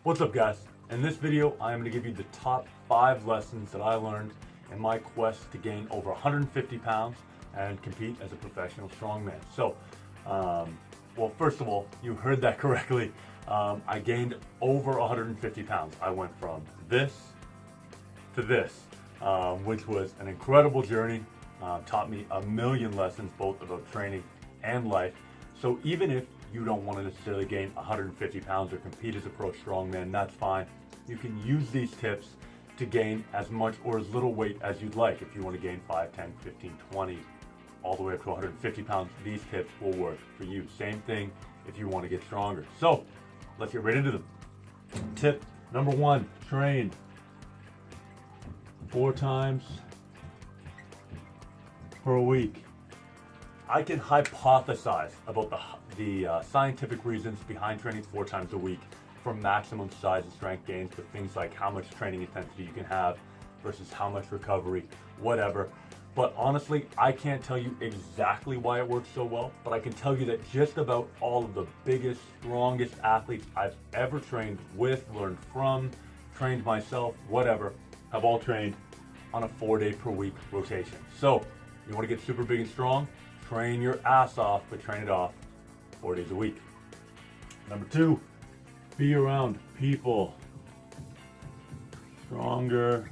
What's up, guys? In this video, I am going to give you the top 5 lessons that I learned in my quest to gain over 150 pounds and compete as a professional strongman. So, well, first of all, you heard that correctly. I gained over 150 pounds. I went from this to this, which was an incredible journey. Taught me a million lessons, both about training and life. So even if you don't want to necessarily gain 150 pounds or compete as a pro strongman, that's fine. You can use these tips to gain as much or as little weight as you'd like. If you want to gain 5, 10, 15, 20, all the way up to 150 pounds, these tips will work for you. Same thing if you want to get stronger. So let's get right into them. Tip number 1, train 4 times per week. I can hypothesize about the scientific reasons behind training 4 times a week for maximum size and strength gains, with things like how much training intensity you can have versus how much recovery, whatever. But honestly, I can't tell you exactly why it works so well, but I can tell you that just about all of the biggest, strongest athletes I've ever trained with, learned from, trained myself, whatever, have all trained on a 4-day per week rotation. So you want to get super big and strong? Train your ass off, but train it off 4 days a week. Number 2, be around people stronger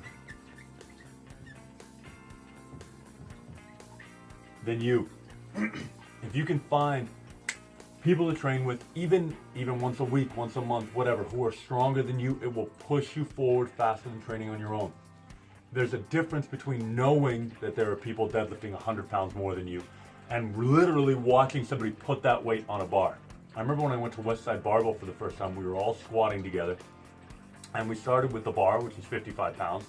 than you. If you can find people to train with, even once a week, once a month, whatever, who are stronger than you, it will push you forward faster than training on your own. There's a difference between knowing that there are people deadlifting 100 pounds more than you and literally watching somebody put that weight on a bar. I remember when I went to Westside Barbell for the first time, we were all squatting together, and we started with the bar, which is 55 pounds,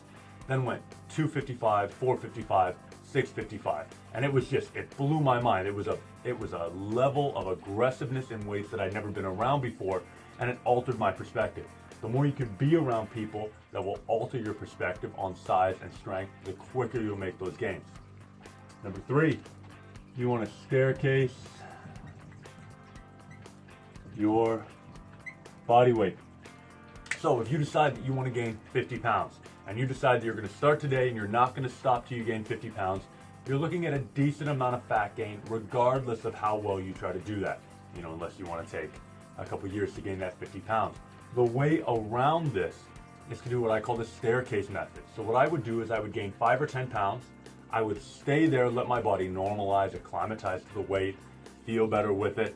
then went 255, 455, 655, and it blew my mind. It was a level of aggressiveness in weights that I'd never been around before, and it altered my perspective. The more you can be around people that will alter your perspective on size and strength, the quicker you'll make those gains. Number 3, you want to staircase your body weight. So if you decide that you want to gain 50 pounds and you decide that you're going to start today and you're not going to stop till you gain 50 pounds, you're looking at a decent amount of fat gain regardless of how well you try to do that, unless you want to take a couple years to gain that 50 pounds. The way around this is to do what I call the staircase method. So what I would do is I would gain 5 or 10 pounds. I would stay there, let my body normalize, acclimatize to the weight, feel better with it.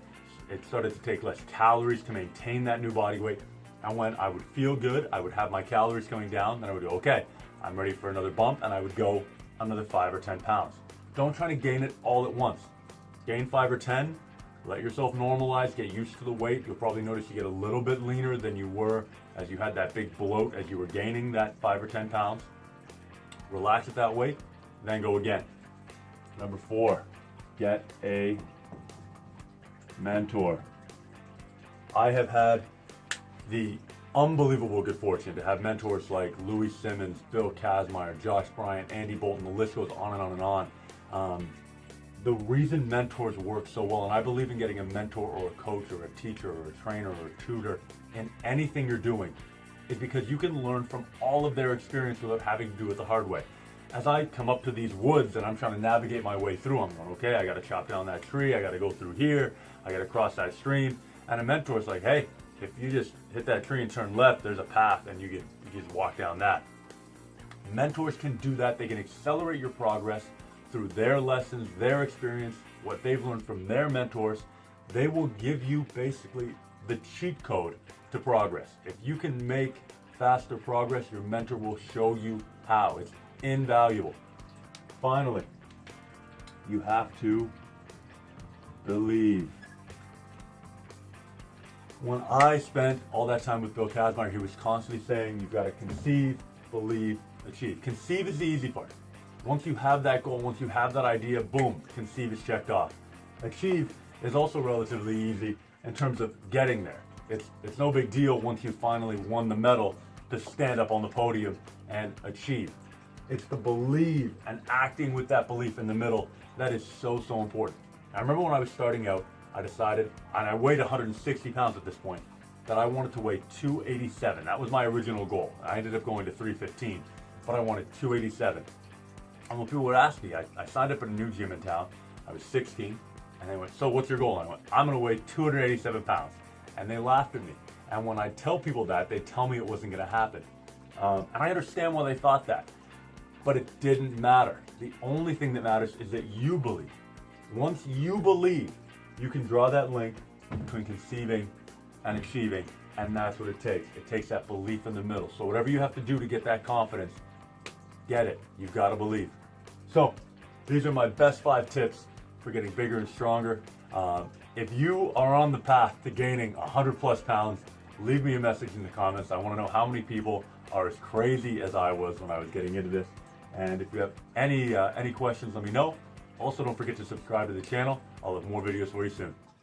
It started to take less calories to maintain that new body weight. And when I would feel good, I would have my calories coming down, then I would go, okay, I'm ready for another bump, and I would go another 5 or 10 pounds. Don't try to gain it all at once. Gain 5 or 10, let yourself normalize, get used to the weight. You'll probably notice you get a little bit leaner than you were as you had that big bloat as you were gaining that 5 or 10 pounds. Relax at that weight, then go again. Number 4, get a mentor. I have had the unbelievable good fortune to have mentors like Louis Simmons, Bill Kazmaier, Josh Bryant, Andy Bolton. The list goes on and on and on. The reason mentors work so well, and I believe in getting a mentor or a coach or a teacher or a trainer or a tutor in anything you're doing, is because you can learn from all of their experience without having to do it the hard way. As I come up to these woods and I'm trying to navigate my way through, I'm going, okay, I got to chop down that tree, I got to go through here, I got to cross that stream. And a mentor's like, hey, if you just hit that tree and turn left, there's a path, and you just walk down that. Mentors can do that. They can accelerate your progress through their lessons, their experience, what they've learned from their mentors. They will give you basically the cheat code to progress. If you can make faster progress, your mentor will show you how. It's invaluable. Finally, you have to believe. When I spent all that time with Bill Kazmaier, he was constantly saying, you've got to conceive, believe, achieve. Conceive is the easy part. Once you have that goal, once you have that idea, boom, conceive is checked off. Achieve is also relatively easy in terms of getting there. It's no big deal once you finally won the medal to stand up on the podium and achieve. It's the believe and acting with that belief in the middle that is so important. I remember when I was starting out, I decided, and I weighed 160 pounds at this point, that I wanted to weigh 287. That was my original goal. I ended up going to 315, but I wanted 287. And when people would ask me, I signed up at a new gym in town. I was 16, and they went, so what's your goal? And I went, I'm going to weigh 287 pounds. And they laughed at me. And when I tell people that, they tell me it wasn't going to happen. And I understand why they thought that. But it didn't matter. The only thing that matters is that you believe. Once you believe, you can draw that link between conceiving and achieving, and that's what it takes. It takes that belief in the middle. So whatever you have to do to get that confidence, get it. You've got to believe. So these are my best 5 tips for getting bigger and stronger. If you are on the path to gaining 100 plus pounds, leave me a message in the comments. I want to know how many people are as crazy as I was when I was getting into this. And if you have any questions, let me know. Also, don't forget to subscribe to the channel. I'll have more videos for you soon.